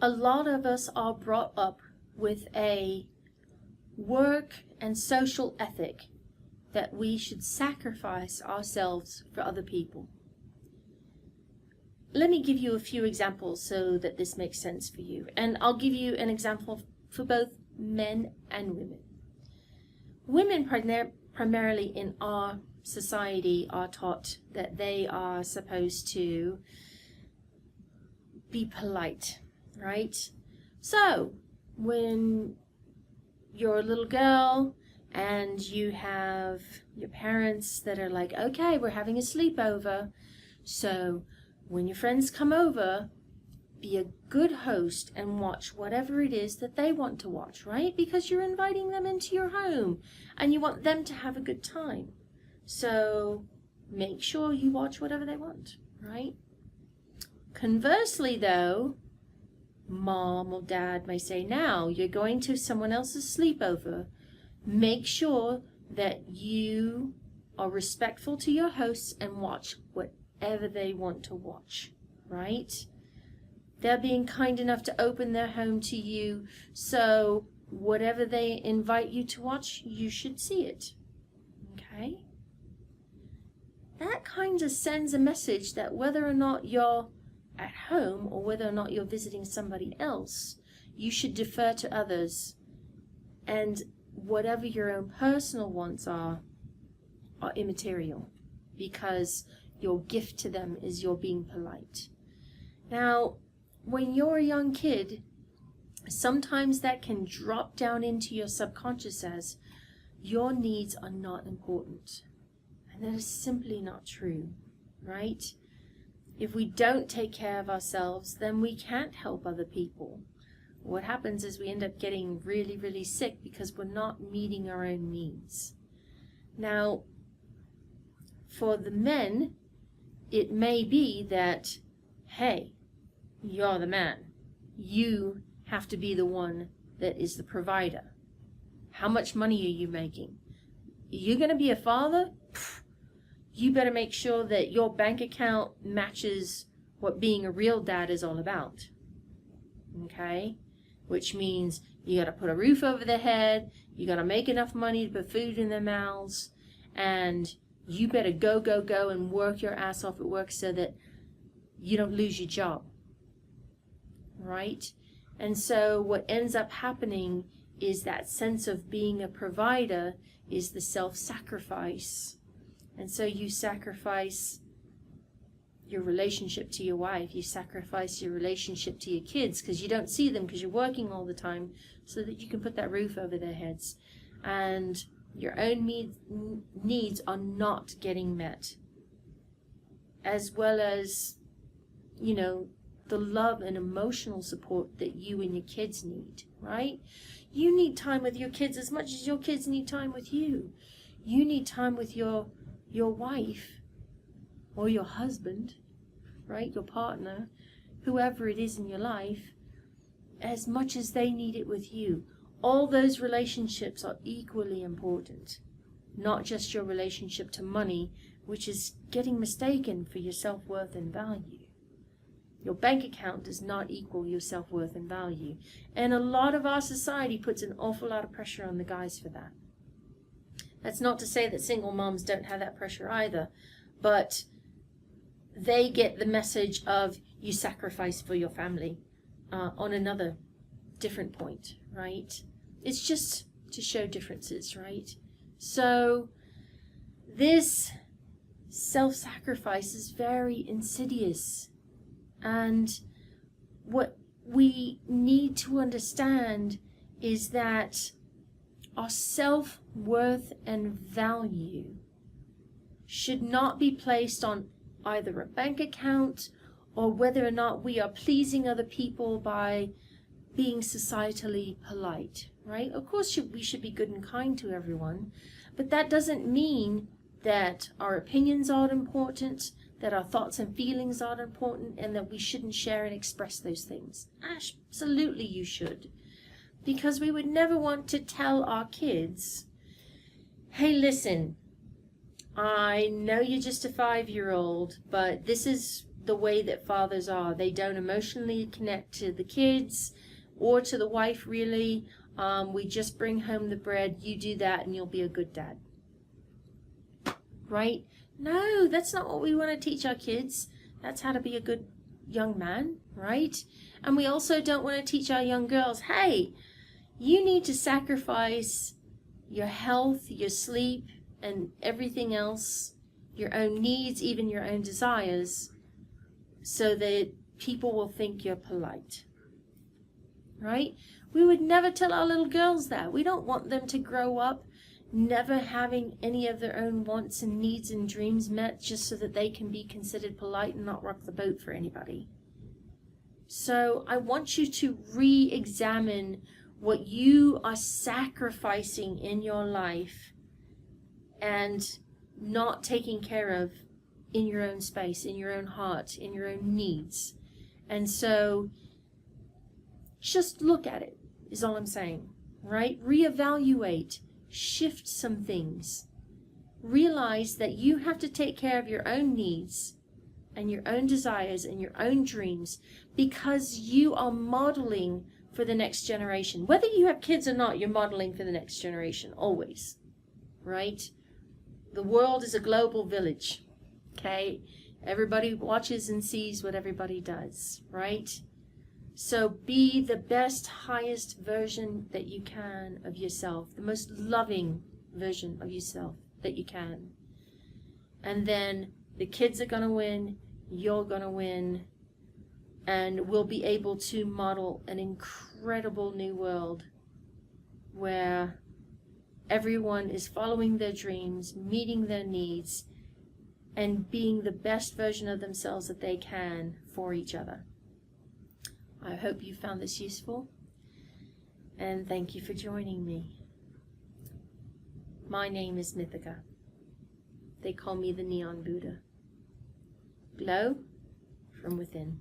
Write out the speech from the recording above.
a lot of us are brought up with a work and social ethic that we should sacrifice ourselves for other people. Let me give you a few examples so that this makes sense for you. And I'll give you an example for both men and women. Women primarily in our society are taught that they are supposed to be polite, right? So when you're a little girl and you have your parents that are like, okay, we're having a sleepover, so when your friends come over, be a good host and watch whatever it is that they want to watch, right? Because you're inviting them into your home and you want them to have a good time. So make sure you watch whatever they want, right? Conversely, though, mom or dad may say, now you're going to someone else's sleepover. Make sure that you are respectful to your hosts and watch whatever they want to watch, right? They're being kind enough to open their home to you, so whatever they invite you to watch, you should see it, okay? That kind of sends a message that whether or not you're at home or whether or not you're visiting somebody else, you should defer to others, and whatever your own personal wants are immaterial, because your gift to them is your being polite. Now, when you're a young kid, sometimes that can drop down into your subconscious as your needs are not important. And that is simply not true, right? If we don't take care of ourselves, then we can't help other people. What happens is we end up getting really, really sick because we're not meeting our own needs. Now, for the men, it may be that, hey, you're the man. You have to be the one that is the provider. How much money are you making? You're going to be a father? You better make sure that your bank account matches what being a real dad is all about. Okay? Which means you got to put a roof over their head, you got to make enough money to put food in their mouths, and you better go and work your ass off at work so that you don't lose your job. Right? And so what ends up happening is that sense of being a provider is the self-sacrifice. And so you sacrifice your relationship to your wife, you sacrifice your relationship to your kids because you don't see them because you're working all the time so that you can put that roof over their heads. And your own needs are not getting met. As well as, you know, the love and emotional support that you and your kids need, right? You need time with your kids as much as your kids need time with you. You need time with your wife or your husband, right? Your partner, whoever it is in your life, as much as they need it with you. All those relationships are equally important, not just your relationship to money, which is getting mistaken for your self-worth and value. Your bank account does not equal your self-worth and value. And a lot of our society puts an awful lot of pressure on the guys for that. That's not to say that single moms don't have that pressure either, but they get the message of you sacrifice for your family on another different point, right? It's just to show differences, right? So this self-sacrifice is very insidious. And what we need to understand is that our self-worth and value should not be placed on either a bank account or whether or not we are pleasing other people by being societally polite, right? Of course we should be good and kind to everyone, but that doesn't mean that our opinions aren't important, that our thoughts and feelings aren't important, and that we shouldn't share and express those things. Absolutely you should. Because we would never want to tell our kids, hey, listen, I know you're just a 5-year-old, but this is the way that fathers are. They don't emotionally connect to the kids or to the wife, really. We just bring home the bread. You do that and you'll be a good dad. Right? No, that's not what we want to teach our kids. That's how to be a good young man, right? And we also don't want to teach our young girls, hey, you need to sacrifice your health, your sleep, and everything else, your own needs, even your own desires, so that people will think you're polite, right? We would never tell our little girls that. We don't want them to grow up never having any of their own wants and needs and dreams met just so that they can be considered polite and not rock the boat for anybody. So I want you to re-examine what you are sacrificing in your life and not taking care of in your own space, in your own heart, in your own needs. And so just look at it, is all I'm saying, right? Reevaluate. Shift some things. Realize that you have to take care of your own needs and your own desires and your own dreams because you are modeling for the next generation. Whether you have kids or not, you're modeling for the next generation, always, right? The world is a global village, okay? Everybody watches and sees what everybody does, right? So be the best, highest version that you can of yourself, the most loving version of yourself that you can. And then the kids are going to win, you're going to win, and we'll be able to model an incredible new world where everyone is following their dreams, meeting their needs, and being the best version of themselves that they can for each other. I hope you found this useful, and thank you for joining me. My name is Mythica. They call me the Neon Buddha. Glow from within.